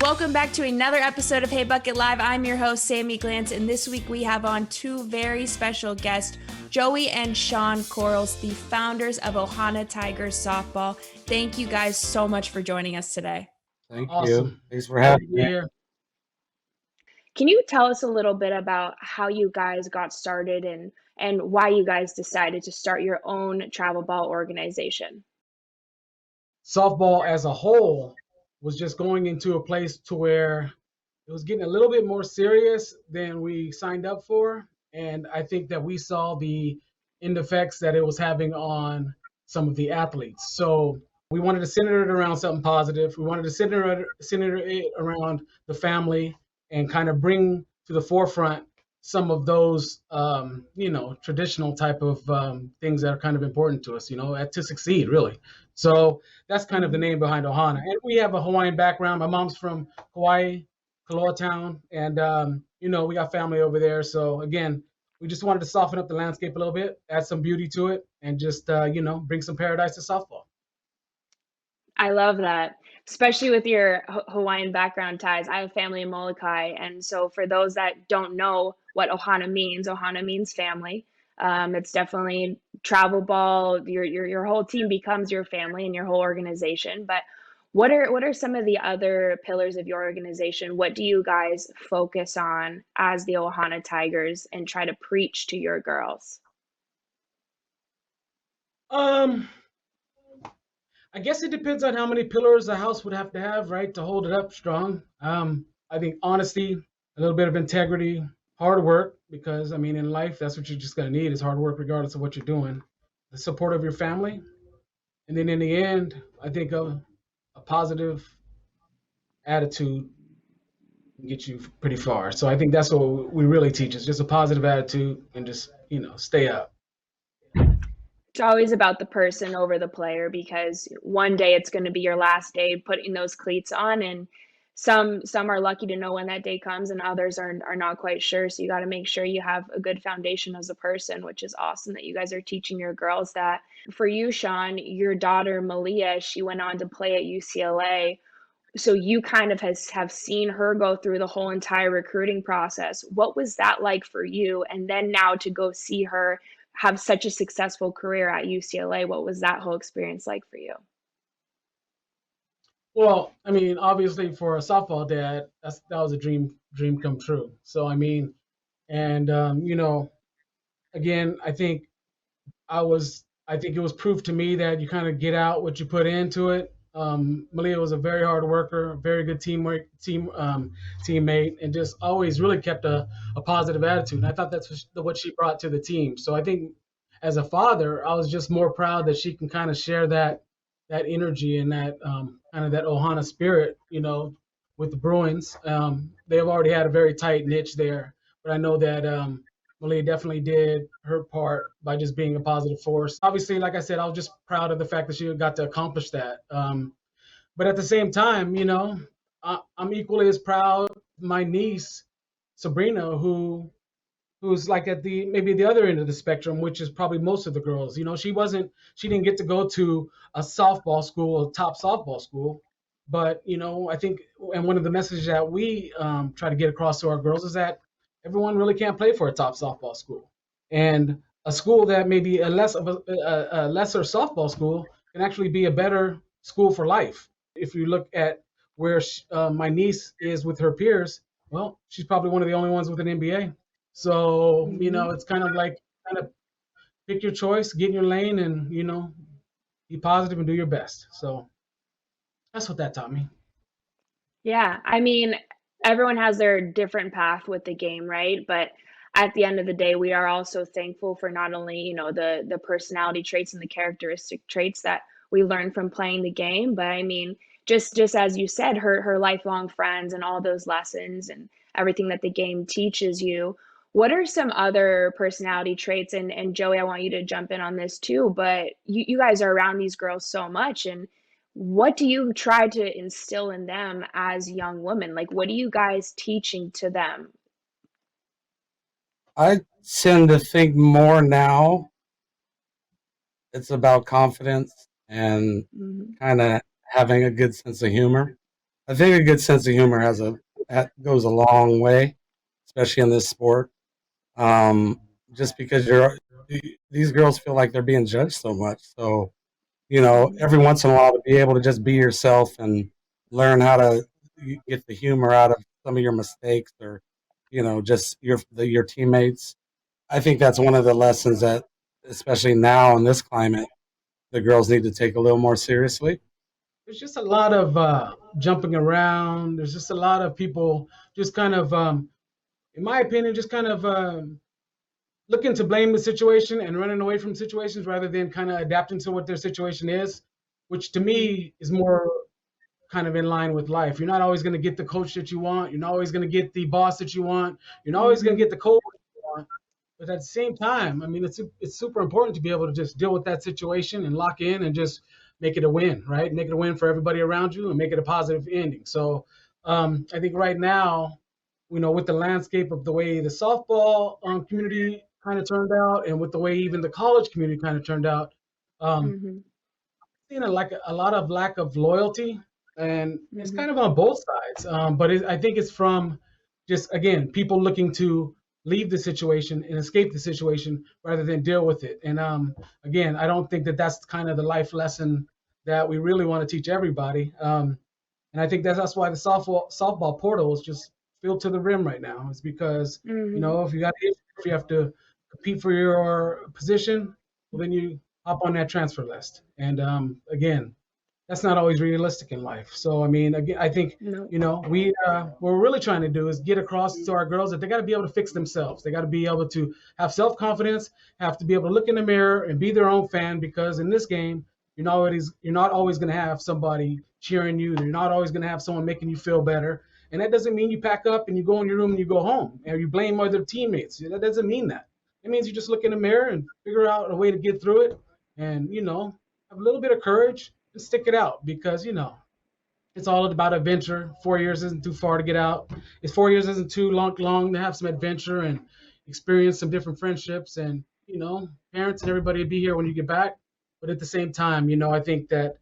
Welcome back to another episode of HeyBucket Live. I'm your host, Sammy Glantz, and this week we have on two very special guests, Joey and Shawn Quarles, the founders of Ohana Tigers softball. Thank you guys so much for joining us today. Thank you. Thanks for having me. Can you tell us a little bit about how you guys got started and why you guys decided to start your own travel ball organization? Softball as a whole was just going into a place to where it was getting a little bit more serious than we signed up for. And I think that we saw the end effects that it was having on some of the athletes. So we wanted to center it around something positive. We wanted to center it around the family and kind of bring to the forefront some of those, traditional type of things that are kind of important to us, to succeed, really. So that's kind of the name behind Ohana. And we have a Hawaiian background. My mom's from Hawaii, Kaloa Town, and, we got family over there. So, again, we just wanted to soften up the landscape a little bit, add some beauty to it, and just, bring some paradise to softball. I love that, especially with your Hawaiian background ties. I have family in Molokai, and so for those that don't know what Ohana means family. It's definitely travel ball. Your whole team becomes your family and your whole organization. But what are some of the other pillars of your organization? What do you guys focus on as the Ohana Tigers and try to preach to your girls? I guess it depends on how many pillars a house would have to have, right, to hold it up strong. I think honesty, a little bit of integrity, hard work, because, in life, that's what you're just going to need is hard work regardless of what you're doing. The support of your family. And then in the end, I think a positive attitude can get you pretty far. So I think that's what we really teach is just a positive attitude and just, stay up. It's always about the person over the player because one day it's going to be your last day putting those cleats on, and some are lucky to know when that day comes and others are not quite sure. So you got to make sure you have a good foundation as a person, which is awesome that you guys are teaching your girls that. For you, Shawn, your daughter Malia, she went on to play at UCLA. So you kind of have seen her go through the whole entire recruiting process. What was that like for you? And then now to go see her have such a successful career at UCLA, what was that whole experience like for you? Well, obviously for a softball dad, that was a dream come true. So, again, I think it was proof to me that you kind of get out what you put into it. Malia was a very hard worker, very good teammate, and just always really kept a positive attitude. And I thought that's what she brought to the team. So I think as a father, I was just more proud that she can kind of share that energy and that kind of that Ohana spirit, with the Bruins. They've already had a very tight niche there, but I know that Malia definitely did her part by just being a positive force. Obviously, like I said, I was just proud of the fact that she got to accomplish that. But at the same time, I'm equally as proud of my niece, Sabrina, who's like at maybe the other end of the spectrum, which is probably most of the girls. She didn't get to go to a softball school, a top softball school. But, I think, and one of the messages that we try to get across to our girls is that everyone really can't play for a top softball school. And a school that may be a lesser softball school can actually be a better school for life. If you look at where my niece is with her peers, well, she's probably one of the only ones with an MBA. So, it's kind of pick your choice, get in your lane, and, be positive and do your best. So that's what that taught me. Yeah, everyone has their different path with the game, right? But at the end of the day, we are also thankful for not only, the personality traits and the characteristic traits that we learn from playing the game, but just as you said, her lifelong friends and all those lessons and everything that the game teaches you. What are some other personality traits? And Joey, I want you to jump in on this too, but you guys are around these girls so much, and what do you try to instill in them as young women? Like, what are you guys teaching to them? I tend to think more now it's about confidence and kind of having a good sense of humor. I think a good sense of humor goes a long way, especially in this sport. Just because these girls feel like they're being judged so much. So, every once in a while to be able to just be yourself and learn how to get the humor out of some of your mistakes or, just your teammates. I think that's one of the lessons that, especially now in this climate, the girls need to take a little more seriously. There's just a lot of jumping around. There's just a lot of people just kind of, in my opinion, just kind of looking to blame the situation and running away from situations rather than kind of adapting to what their situation is, which to me is more kind of in line with life. You're not always going to get the coach that you want. You're not always going to get the boss that you want. You're not always going to get the coach that you want. But at the same time, I mean, it's super important to be able to just deal with that situation and lock in and just make it a win, right? Make it a win for everybody around you and make it a positive ending. So I think right now, with the landscape of the way the softball community kind of turned out, and with the way even the college community kind of turned out, seeing a lot of lack of loyalty, and it's kind of on both sides. But I think it's from just again people looking to leave the situation and escape the situation rather than deal with it. And again, I don't think that that's kind of the life lesson that we really want to teach everybody. And I think that's why the softball portal is just filled to the rim right now. It's because if you have to compete for your position, well, then you hop on that transfer list. And again, that's not always realistic in life. So I mean, again, I think what we're really trying to do is get across to our girls that they got to be able to fix themselves. They got to be able to have self-confidence, have to be able to look in the mirror and be their own fan, because in this game, you're not always going to have somebody cheering you. You're not always going to have someone making you feel better. And that doesn't mean you pack up and you go in your room and you go home and you blame other teammates. That doesn't mean that. It means you just look in the mirror and figure out a way to get through it, and have a little bit of courage and stick it out, because it's all about adventure. 4 years isn't too far to get out. 4 years isn't too long to have some adventure and experience some different friendships, and parents and everybody will be here when you get back. But at the same time, I think that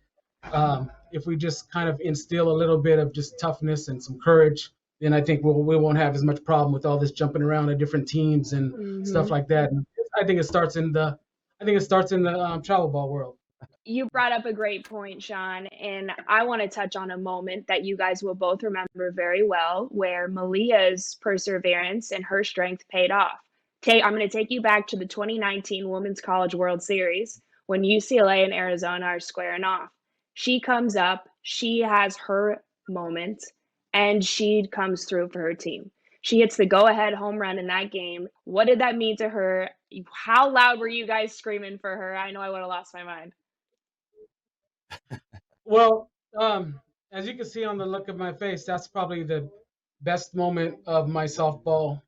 if we just kind of instill a little bit of just toughness and some courage, then I think we won't have as much problem with all this jumping around to different teams and stuff like that. And I think it starts in the travel ball world. You brought up a great point, Shawn, and I want to touch on a moment that you guys will both remember very well, where Malia's perseverance and her strength paid off. I'm going to take you back to the 2019 Women's College World Series when UCLA and Arizona are squaring off. She comes up, she has her moment, and she comes through for her team. She hits the go-ahead home run in that game. What did that mean to her? How loud were you guys screaming for her? I know I would have lost my mind. Well, as you can see on the look of my face, that's probably the best moment of my softball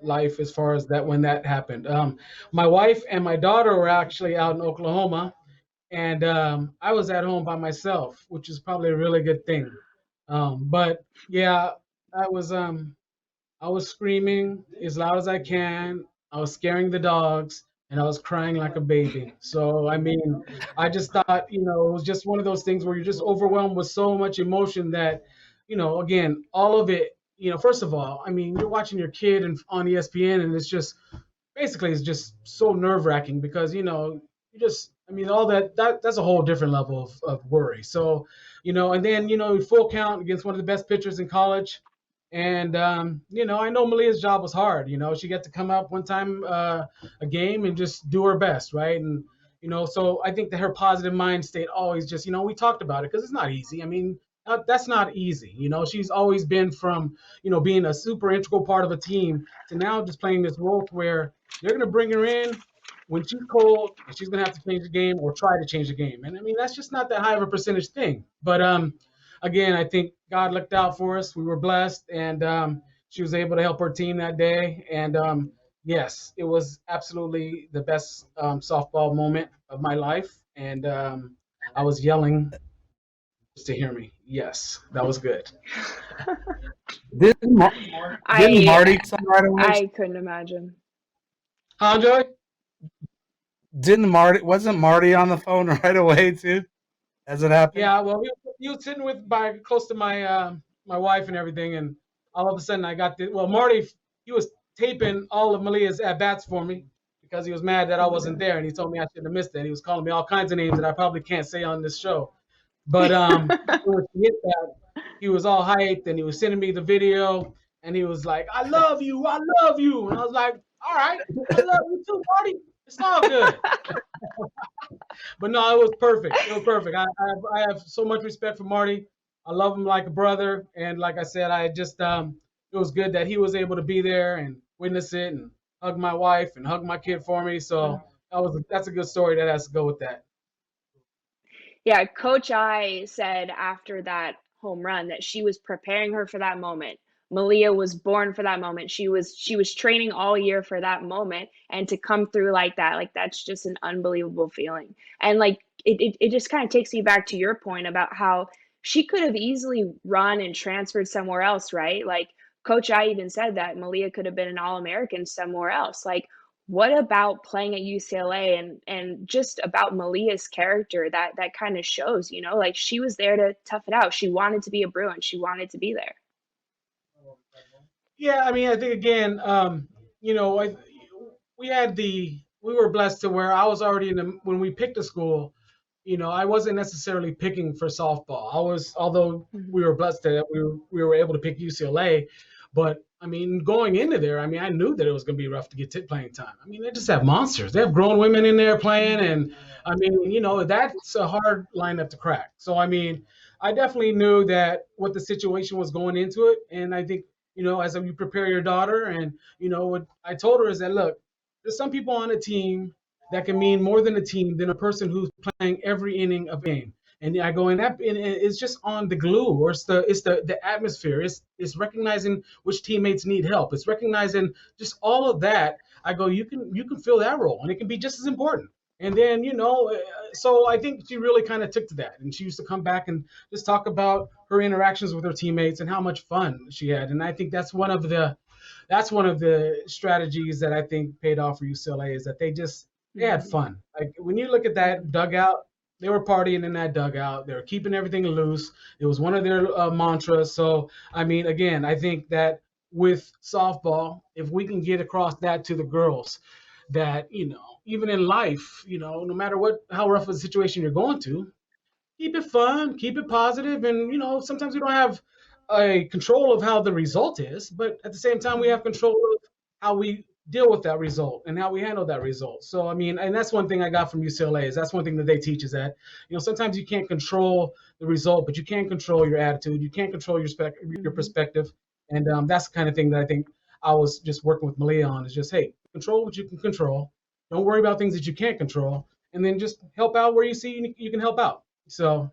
life, as far as that when that happened. My wife and my daughter were actually out in Oklahoma, and I was at home by myself, which is probably a really good thing. But yeah, I was screaming as loud as I can. I was scaring the dogs, and I was crying like a baby. So, I mean, I just thought, it was just one of those things where you're just overwhelmed with so much emotion that, again, all of it, first of all, I mean, you're watching your kid on ESPN, and it's just so nerve wracking, because, all that's a whole different level of worry. So, and then, full count against one of the best pitchers in college. And, I know Malia's job was hard. She got to come up one time a game and just do her best, right? And, so I think that her positive mind state always just, we talked about it because it's not easy. I mean, that's not easy. She's always been from, being a super integral part of a team to now just playing this role where they're going to bring her in when she's cold and she's going to have to change the game or try to change the game. And I mean, that's just not that high of a percentage thing. But, again, I think God looked out for us. We were blessed, and she was able to help her team that day. And yes, it was absolutely the best softball moment of my life. And I was yelling just to hear me. Yes, that was good. Didn't Marty come right away? I couldn't imagine. Huh, Joey? Wasn't Marty on the phone right away too? Has it happened? Yeah, well, he was sitting by close to my wife and everything, and all of a sudden I got Marty, he was taping all of Malia's at bats for me because he was mad that I wasn't there, and he told me I shouldn't have missed it. He was calling me all kinds of names that I probably can't say on this show. But when he hit that, he was all hyped, and he was sending me the video, and he was like, "I love you, I love you," and I was like, "All right, I love you too, Marty. It's all good." But no, it was perfect. It was perfect. I have so much respect for Marty. I love him like a brother, and like I said, I just it was good that he was able to be there and witness it and hug my wife and hug my kid for me. So that's a good story that has to go with that. Yeah, Coach I said after that home run that she was preparing her for that moment. Malia was born for that moment. She was training all year for that moment, and to come through like that's just an unbelievable feeling. And like it just kind of takes me back to your point about how she could have easily run and transferred somewhere else, right? Like Coach I even said that Malia could have been an All-American somewhere else. Like what about playing at UCLA and just about Malia's character that kind of shows, like she was there to tough it out. She wanted to be a Bruin. She wanted to be there. Yeah, I mean, I think again, we were blessed to where I was already when we picked a school. I wasn't necessarily picking for softball. Although we were blessed that we were able to pick UCLA, but I mean, going into there, I mean, I knew that it was going to be rough to get playing time. I mean, they just have monsters. They have grown women in there playing, and I mean, that's a hard lineup to crack. So I mean, I definitely knew that what the situation was going into it, and I think as you prepare your daughter, and what I told her is that look, there's some people on a team that can mean more than a team than a person who's playing every inning of a game. And I go, and it's just on the glue, or it's the atmosphere. It's recognizing which teammates need help. It's recognizing just all of that. I go, you can fill that role, and it can be just as important. And then so I think she really kind of took to that, and she used to come back and just talk about her interactions with her teammates and how much fun she had. And I think that's one of the strategies that I think paid off for UCLA, is that they had fun. Like when you look at that dugout, they were partying in that dugout. They were keeping everything loose. It was one of their mantras. So, I mean, again, I think that with softball, if we can get across that to the girls, that, even in life, no matter how rough of a situation you're going to, keep it fun, keep it positive, and sometimes we don't have a control of how the result is, but at the same time we have control of how we deal with that result and how we handle that result. So I mean, and that's one thing I got from UCLA, is that's one thing that they teach, is that sometimes you can't control the result, but you can control your attitude, you can't control your perspective, and that's the kind of thing that I think I was just working with Malia on, is just, hey, control what you can control, don't worry about things that you can't control, and then just help out where you see you can help out. So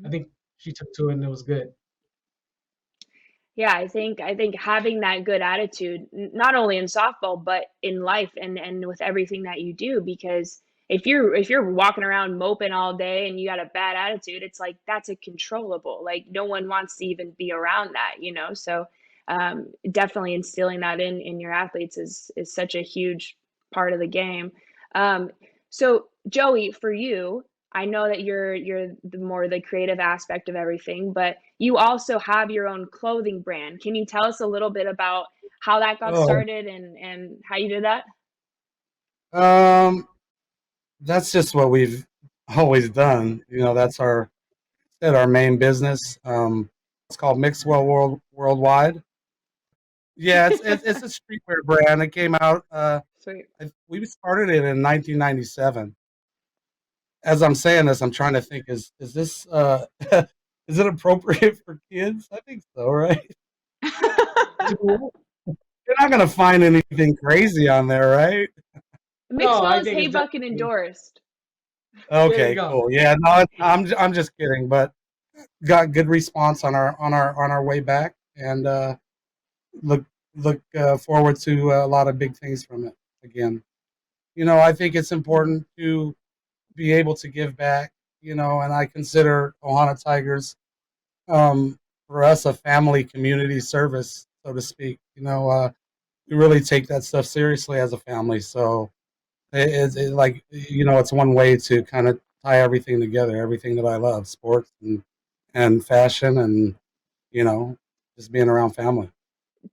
I think she took to it, and it was good. Yeah, I think having that good attitude, not only in softball but in life and with everything that you do, because if you're walking around moping all day and you got a bad attitude, it's like that's a controllable. Like no one wants to even be around that. So definitely instilling that in your athletes is such a huge part of the game. So Joey, for you, I know that you're the creative aspect of everything, but you also have your own clothing brand. Can you tell us a little bit about how that got Oh, started and how you did that? that's just what we've always done. That's our main business. It's called Mixwell Worldwide. Yeah, it's a streetwear brand. It came out. Sweet. We started it in 1997. As I'm saying this, I'm trying to think: is this is it appropriate for kids? I think so, right? You're not gonna find anything crazy on there, right? No, I Mixwell is think it's HeyBucket definitely. endorsed. There you Okay, go. cool. Yeah, no, I'm just kidding, but got good response on our way back, and look forward to a lot of big things from it again. I think it's important to be able to give back. And I consider Ohana Tigers, for us, a family community service, so to speak. We really take that stuff seriously as a family. So it's like it's one way to kind of tie everything together, everything that I love, sports and fashion and, just being around family.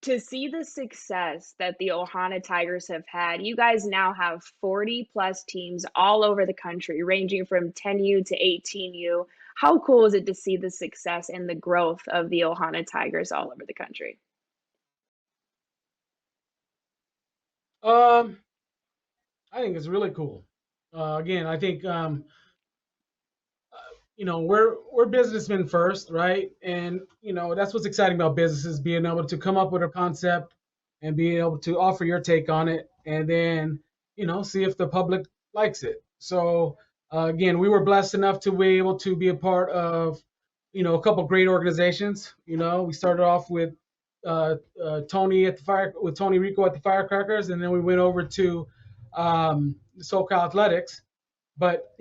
To see the success that the Ohana Tigers have had, you guys now have 40 plus teams all over the country, ranging from 10U to 18U. How cool is it to see the success and the growth of the Ohana Tigers all over the country? I think it's really cool. Again, I think we're businessmen first, right? And that's what's exciting about business is being able to come up with a concept and being able to offer your take on it, and then see if the public likes it. So again, we were blessed enough to be able to be a part of a couple great organizations. We started off with Tony at the fire with Tony Rico at the Firecrackers, and then we went over to SoCal Athletics. But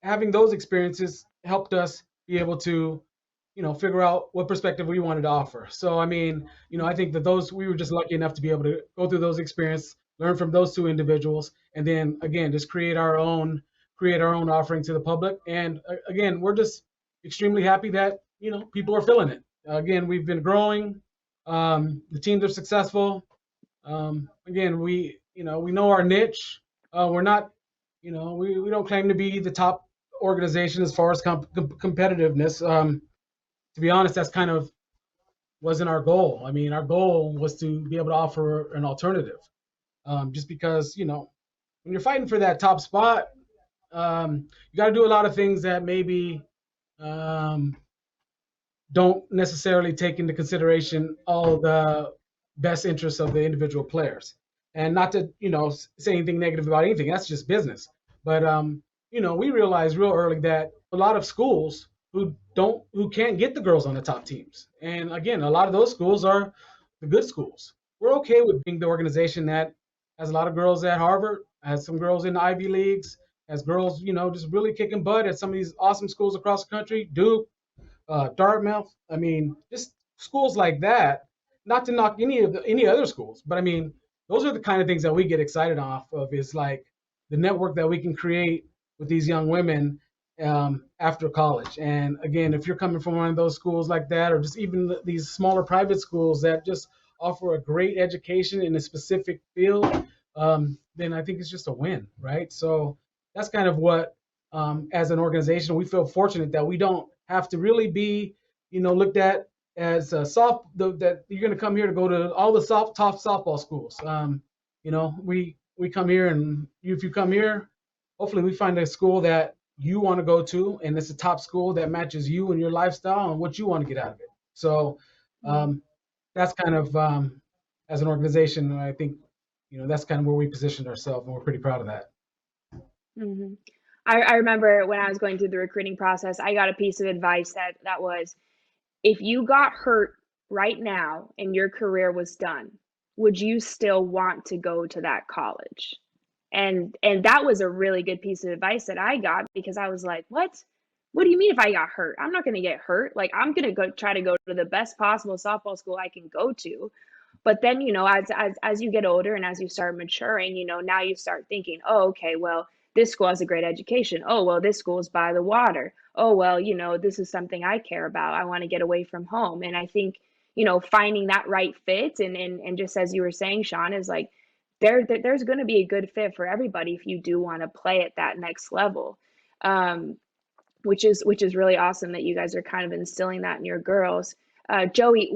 having those experiences helped us be able to figure out what perspective we wanted to offer. So I mean, I think that those we were just lucky enough to be able to go through those experiences, learn from those two individuals, and then again just create our own offering to the public. And again, we're just extremely happy that people are feeling it. Again, we've been growing. The teams are successful. Again, we know our niche. We're not, we don't claim to be the top organization as far as competitiveness. To be honest, that's kind of wasn't our goal. I mean, our goal was to be able to offer an alternative. Just because, when you're fighting for that top spot, you got to do a lot of things that maybe don't necessarily take into consideration all the best interests of the individual players. And not to, say anything negative about anything. That's just business. But we realized real early that a lot of schools who can't get the girls on the top teams. And again, a lot of those schools are the good schools. We're okay with being the organization that has a lot of girls at Harvard, has some girls in the Ivy Leagues, has girls, just really kicking butt at some of these awesome schools across the country, Duke, Dartmouth. I mean, just schools like that. Not to knock any other schools, but I mean, those are the kind of things that we get excited off of. Is like the network that we can create with these young women after college. And again, if you're coming from one of those schools like that, or just even these smaller private schools that just offer a great education in a specific field, then I think it's just a win, right? So that's kind of what, as an organization, we feel fortunate that we don't have to really be, looked at as that you're going to come here to go to all the top softball schools. We come here, and if you come here, hopefully we find a school that you want to go to, and it's a top school that matches you and your lifestyle and what you want to get out of it. So that's kind of, as an organization, I think, that's kind of where we positioned ourselves, and we're pretty proud of that. Mm-hmm. I remember when I was going through the recruiting process, I got a piece of advice that was, if you got hurt right now and your career was done, would you still want to go to that college? And that was a really good piece of advice that I got, because I was like, what do you mean if I got hurt? I'm not going to get hurt. Like, I'm going to go try to go to the best possible softball school I can go to. But then, as you get older and as you start maturing, now you start thinking, oh, okay, well, this school has a great education. Oh, well, this school is by the water. Oh, well, this is something I care about. I want to get away from home. And I think, finding that right fit, and just as you were saying, Shawn, is like, there's going to be a good fit for everybody if you do want to play at that next level. Which is really awesome that you guys are kind of instilling that in your girls. Joey,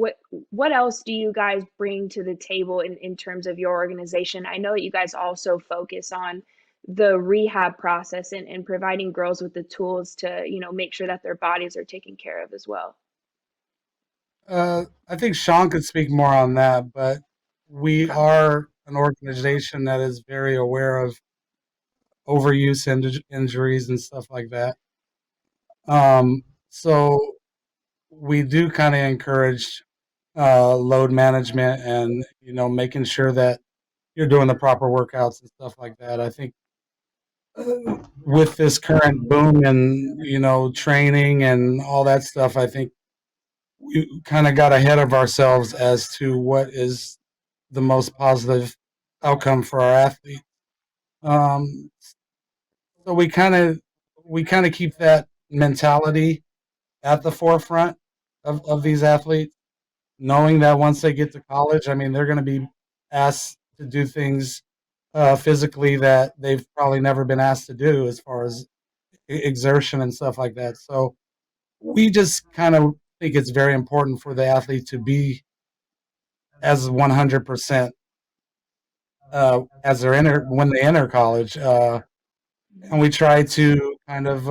what else do you guys bring to the table in terms of your organization? I know that you guys also focus on the rehab process and providing girls with the tools to, make sure that their bodies are taken care of as well. I think Shawn could speak more on that, but we are an organization that is very aware of overuse injuries and stuff like that. So we do kind of encourage load management and making sure that you're doing the proper workouts and stuff like that. I think with this current boom and training and all that stuff, I think we kind of got ahead of ourselves as to what is the most positive outcome for our athletes. So we kind of we kind of keep that mentality at the forefront of these athletes, knowing that once they get to college, I mean, they're going to be asked to do things physically that they've probably never been asked to do as far as exertion and stuff like that. So we just kind of think it's very important for the athlete to be as 100% as when they enter college, and we try to kind of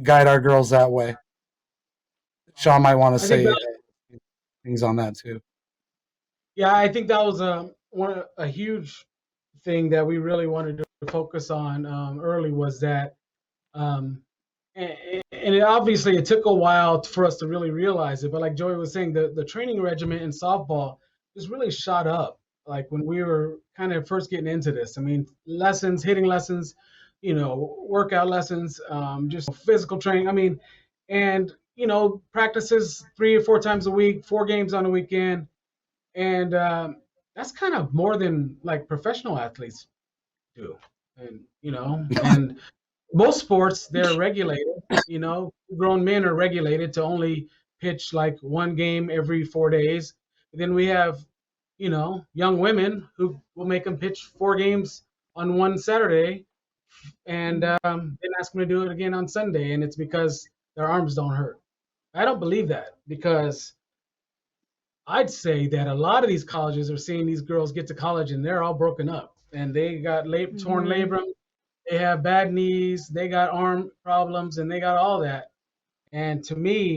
guide our girls that way. Shawn might want to say things on that too. Yeah, I think that was a huge thing that we really wanted to focus on early was that, and obviously it took a while for us to really realize it. But like Joey was saying, the training regimen in softball just really shot up. Like when we were kind of first getting into this, I mean, lessons, hitting lessons, workout lessons, just physical training. I mean, and practices 3 or 4 times a week, 4 games on a weekend. And that's kind of more than like professional athletes do. And, and most sports, they're regulated, grown men are regulated to only pitch like 1 game every 4 days. And then we have, young women who will make them pitch 4 games on one Saturday and then ask them to do it again on Sunday. And it's because their arms don't hurt. I don't believe that because I'd say that a lot of these colleges are seeing these girls get to college and they're all broken up and they got torn labrum, they have bad knees, they got arm problems, and they got all that. And to me,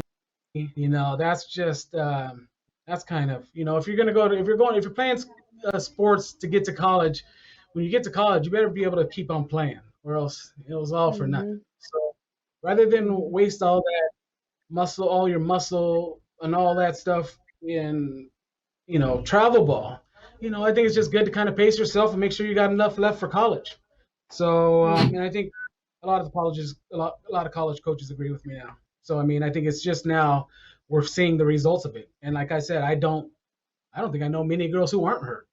that's just that's kind of if you're playing sports to get to college, when you get to college, you better be able to keep on playing, or else it was all for nothing. So rather than waste all your muscle and all that stuff in travel ball, I think it's just good to kind of pace yourself and make sure you got enough left for college. So and I think a lot of college coaches agree with me now. So I mean, I think it's just now we're seeing the results of it. And like I said, I don't think I know many girls who aren't hurt,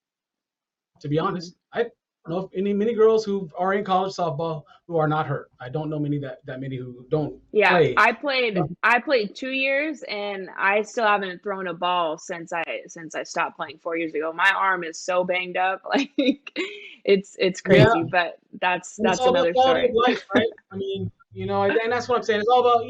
to be honest. I don't know many girls who are in college softball who are not hurt. I don't know that many who don't play. I played 2 years and I still haven't thrown a ball since I stopped playing 4 years ago. My arm is so banged up, like it's crazy, but that's another story. Of life, right? I mean, and that's what I'm saying. It's all about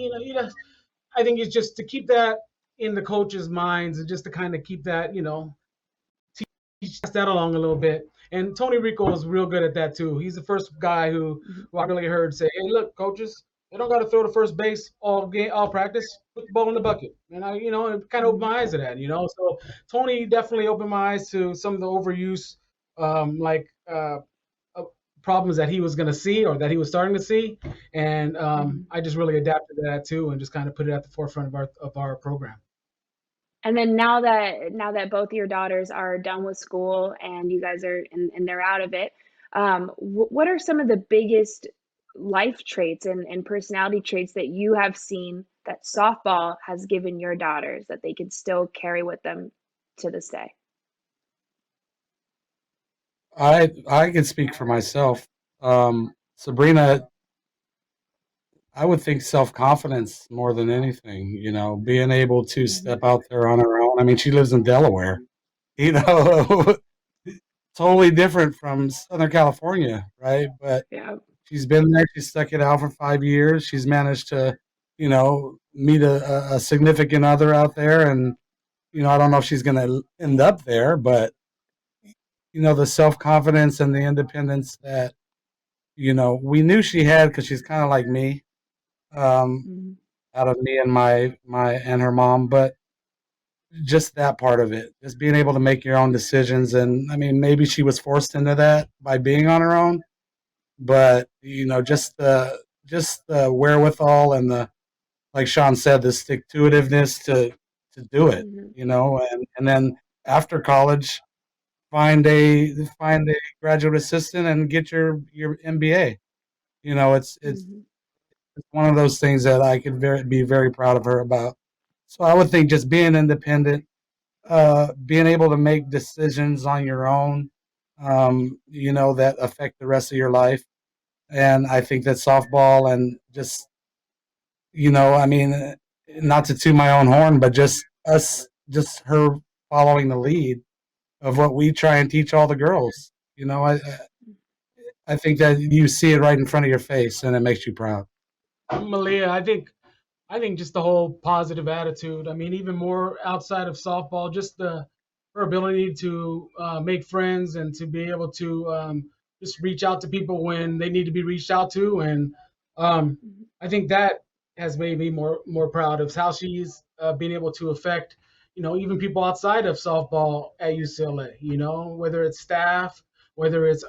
I think it's just to keep that in the coaches' minds and just to kind of keep that teach that along a little bit. And Tony Rico was real good at that too. He's the first guy who I really heard say, "Hey, look, coaches, they don't got to throw to first base all practice. Put the ball in the bucket." And I, it kind of opened my eyes to that. So Tony definitely opened my eyes to some of the overuse, problems that he was going to see or that he was starting to see. And I just really adapted to that too, and just kind of put it at the forefront of our program. And then now that both your daughters are done with school and you guys are and they're out of it, what are some of the biggest life traits and personality traits that you have seen that softball has given your daughters that they can still carry with them to this day? I can speak for myself. Sabrina, I would think self-confidence more than anything, being able to step out there on her own. I mean, she lives in Delaware, totally different from Southern California, right? But she's been there. She stuck it out for 5 years. She's managed to, meet a significant other out there. And, I don't know if she's going to end up there, but, the self-confidence and the independence that, we knew she had because she's kind of like me. Out of me and my and her mom, but just that part of it, just being able to make your own decisions. And I mean, maybe she was forced into that by being on her own, but just the wherewithal and the, like Shawn said, the stick-to-itiveness to do it, and then after college, find a graduate assistant and get your MBA. It's one of those things that I could be very proud of her about. So I would think just being independent, being able to make decisions on your own, that affect the rest of your life, And I think that softball and just, I mean, not to toot my own horn, but just her following the lead of what we try and teach all the girls. I think that you see it right in front of your face and it makes you proud. Malia, I think just the whole positive attitude. I mean, even more outside of softball, just her ability to make friends and to be able to just reach out to people when they need to be reached out to, and I think that has made me more proud of how she's been able to affect, even people outside of softball at UCLA. Whether it's staff, whether it's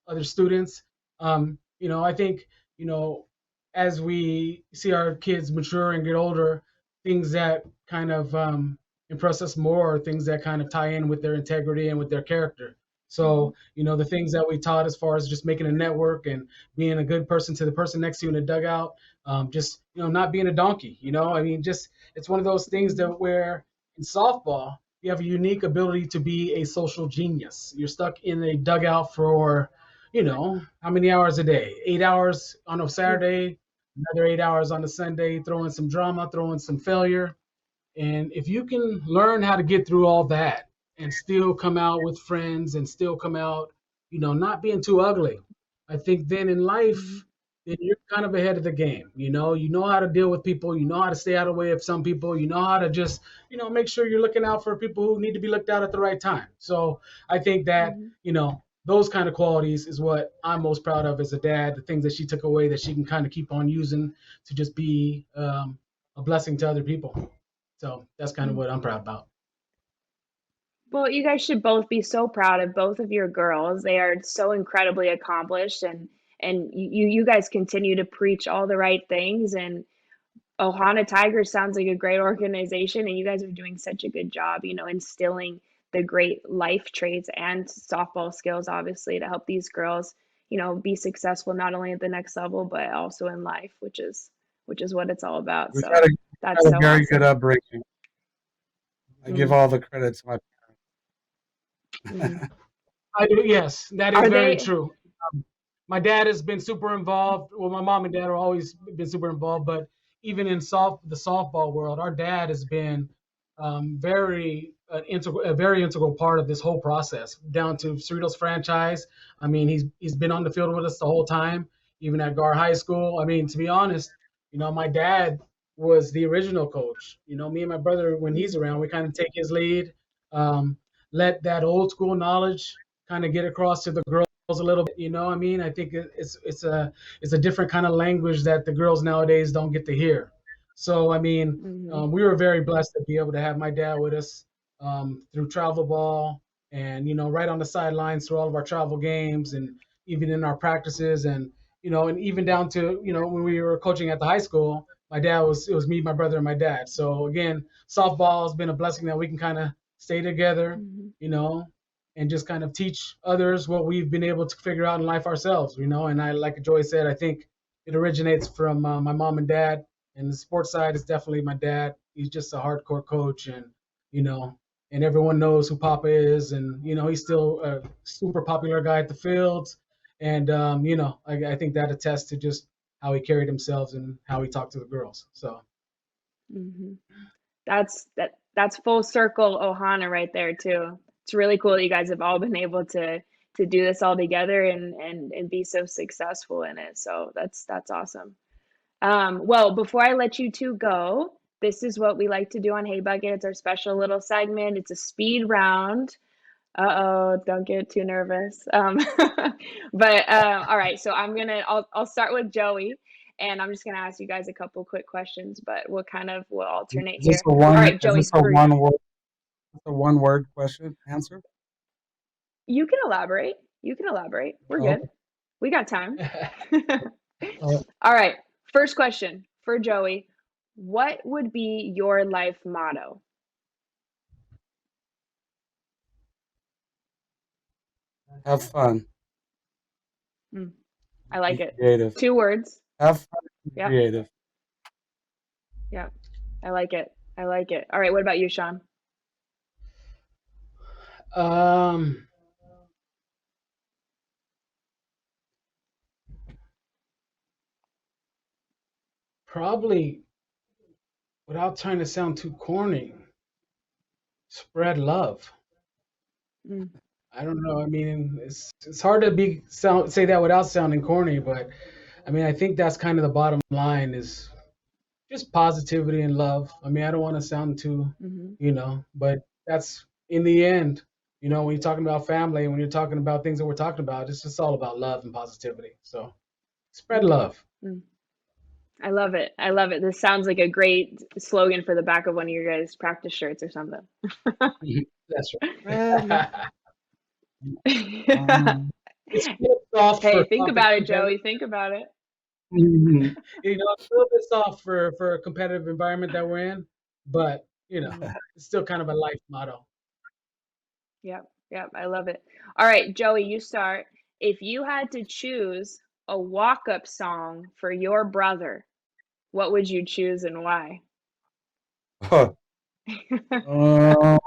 other students. I think you know as we see our kids mature and get older, things that kind of impress us more are things that kind of tie in with their integrity and with their character. So, the things that we taught as far as just making a network and being a good person to the person next to you in the dugout, just, not being a donkey, I mean, just, it's one of those things that where in softball, you have a unique ability to be a social genius. You're stuck in a dugout for, how many hours a day? 8 hours on a Saturday, another 8 hours on a Sunday, throwing some drama, throwing some failure. And if you can learn how to get through all that and still come out with friends and still come out, not being too ugly, I think then in life, then you're kind of ahead of the game. You know how to deal with people, you know how to stay out of the way of some people, you know how to just, make sure you're looking out for people who need to be looked out at the right time. So I think that, those kind of qualities is what I'm most proud of as a dad, the things that she took away that she can kind of keep on using to just be a blessing to other people. So that's kind of what I'm proud about. Well, you guys should both be so proud of both of your girls. They are so incredibly accomplished, and you guys continue to preach all the right things. And Ohana Tigers sounds like a great organization, and you guys are doing such a good job, instilling the great life traits and softball skills, obviously, to help these girls, be successful not only at the next level but also in life, which is what it's all about. We've So got a, that's got a so very good awesome. upbringing. I give Mm, all the credit to my mhm. I do, yes, that is Are very they? true. My dad has been super involved. Well, my mom and dad have always been super involved, but even in the softball world, our dad has been a very integral part of this whole process, down to Cerritos franchise. I mean, he's been on the field with us the whole time, even at Gar High School. I mean, to be honest, my dad was the original coach. Me and my brother, when he's around, we kind of take his lead, um, let that old school knowledge kind of get across to the girls a little bit. I mean, I think it's a different kind of language that the girls nowadays don't get to hear. So I mean, Hmm. we were very blessed to be able to have my dad with us through travel ball, and right on the sidelines through all of our travel games, and even in our practices, and even down to when we were coaching at the high school. It was me, my brother, and my dad. So again, softball has been a blessing that we can kind of stay together, Hmm. you know, and just kind of teach others what we've been able to figure out in life ourselves. And I, like Joy said, I think it originates from my mom and dad. And the sports side is definitely my dad. He's just a hardcore coach, and you know, and everyone knows who Papa is, and he's still a super popular guy at the fields. And I think that attests to just how he carried himself and how he talked to the girls. So Hmm. That's full circle Ohana right there too. It's really cool that you guys have all been able to do this all together and be so successful in it. So that's awesome. Well, before I let you two go, this is what we like to do on Hey Bucket. It's our special little segment. It's a speed round. Uh-oh, don't get too nervous. But all right, so I'll start with Joey, and I'm just gonna ask you guys a couple quick questions, but we'll alternate Is this here. a All one? right, Is Joey, this a for one word? A one word question answer? you can elaborate. You can elaborate. We're Oh, good. We got time. uh, All right, first question for Joey. What would be your life motto? have fun. Hmm, I like Be it. creative. 2 words. Have fun. Be Yep, creative. yep. I like it. I like it. All right, what about you, Sean? um, Probably, without trying to sound too corny, spread love. Mm. I don't know. I mean, it's hard to say that without sounding corny, but I mean, I think that's kind of the bottom line is just positivity and love. I mean, I don't want to sound too, Mm-hmm. but that's in the end, when you're talking about family, when you're talking about things that we're talking about, it's just all about love and positivity. So spread love. Mm. I love it. I love it. This sounds like a great slogan for the back of one of your guys' practice shirts or something. That's Well, right. It's a little soft Hey, for think about it, Joey. Think about it. mhm. It's a little bit soft for a competitive environment that we're in, but it's still kind of a life motto. Yep. Yep. I love it. All right, Joey, you start. If you had to choose a walk-up song for your brother, what would you choose and why? Huh. Um,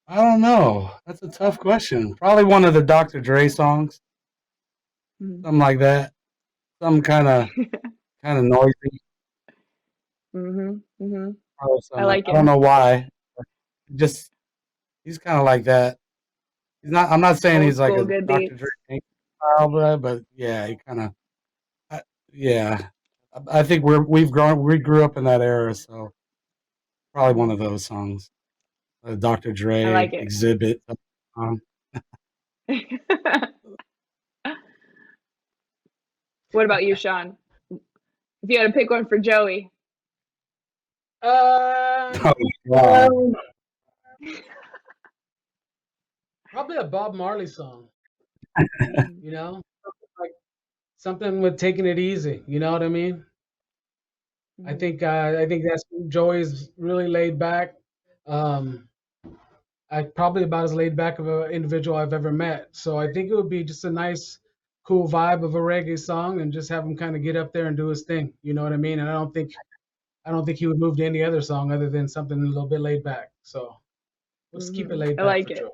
I don't know. That's a tough question. Probably one of the Dr. Dre songs, Mm-hmm. something like that. Some kind of noisy. Mm-hmm. Probably I something like like I it. don't know why. Just he's kind of like that. He's not. I'm not saying Old he's like school, a good Dr. Dre beats. style, but yeah, he kind of. Yeah, I think we grew up in that era, so probably one of those songs. Dr. I like Dre it. Exhibit. Um, What about you, Shawn? If you had to pick one for Joey. Um, oh, wow. Probably a Bob Marley song. Mm-hmm. Like something with taking it easy. You know what I mean? I think that's Joey's really laid back. Um, I probably about as laid back of an individual I've ever met. So I think it would be just a nice, cool vibe of a reggae song, and just have him kind of get up there and do his thing. You know what I mean? And I don't think he would move to any other song other than something a little bit laid back. So we'll just keep it laid I back like for it. Joey.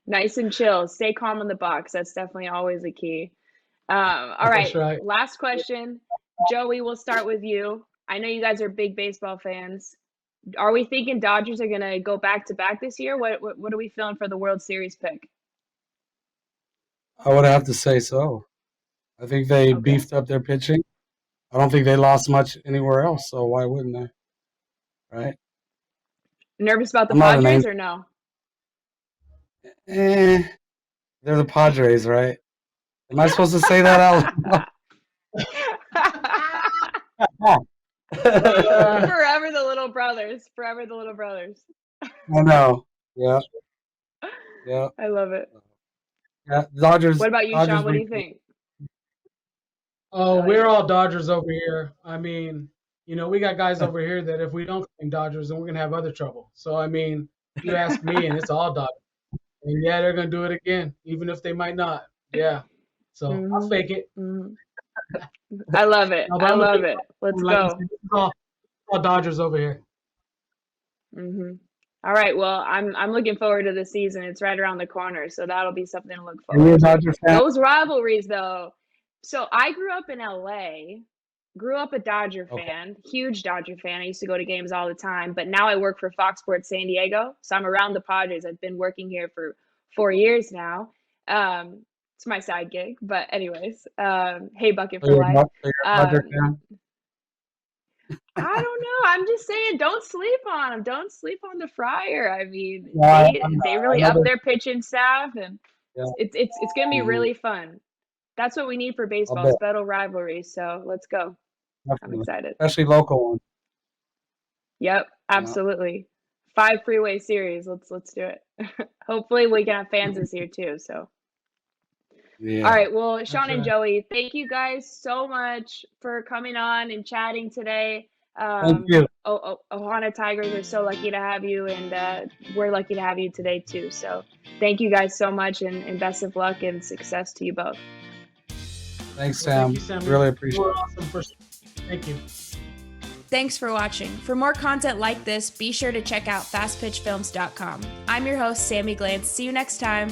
Nice and chill. Stay calm in the box. That's definitely always a key. All That's right. right. Last question. Joey, we'll start with you. I know you guys are big baseball fans. Are we thinking Dodgers are going to go back to back this year? What are we feeling for the World Series pick? I would have to say so. I think they Okay. beefed up their pitching. I don't think they lost much anywhere else, so why wouldn't they? Right? Nervous about the I'm not an Padres angel. or no? They're the Padres, right? Am I supposed to say that out loud? Forever the little brothers. Forever the little brothers. I know. Yeah, yeah, I love it. yeah. Dodgers, What about you, Dodgers Shawn? What do you repeat. think? I Oh, like we're it. all Dodgers over here. I mean, we got guys over here that if we don't claim Dodgers, then we're gonna have other trouble. So I mean, you ask me, and it's all Dodgers. And yeah, they're gonna do it again, even if they might not. Yeah. So I'll hmm fake it. hmm I love it. No, but I I'm a big love it. Let's like I go. said, this is all Dodgers over here. hmm All right. Well, I'm looking forward to the season. It's right around the corner, so that'll be something to look Are you a forward to. Dodger fan? Those rivalries, though. So I grew up in LA, grew up a Dodger Okay. fan, huge Dodger fan. I used to go to games all the time, but now I work for Fox Sports San Diego, so I'm around the Padres. I've been working here for 4 years now. It's my side gig, but anyways, hey bucket So for you're, life. so you're a Dodger Um, fan? I don't know. I'm just saying, don't sleep on them. Don't sleep on the Friar. I mean, No, I'm not. they I really know up they're. their pitching staff, and Yeah, it's gonna be mhm, really fun. That's what we need for I'll baseball, bet. is better rivalries. So let's go. I'm Definitely. excited. Especially local ones. Yep, Yeah. absolutely. 5 freeway series. Let's do it. Hopefully we can have fans this year too. So all Yeah. right. Well, That's Shawn and right. Joey, thank you guys so much for coming on and chatting today. Thank you. Ohana Tigers are so lucky to have you, and we're lucky to have you today too. So thank you guys so much, and best of luck and success to you both. Thanks, Well, thank Sam. you, Sam. Really You appreciate were it. awesome first. Thank you. Thanks for watching. For more content like this, be sure to check out fastpitchfilms.com. I'm your host, Sammy Glantz. See you next time.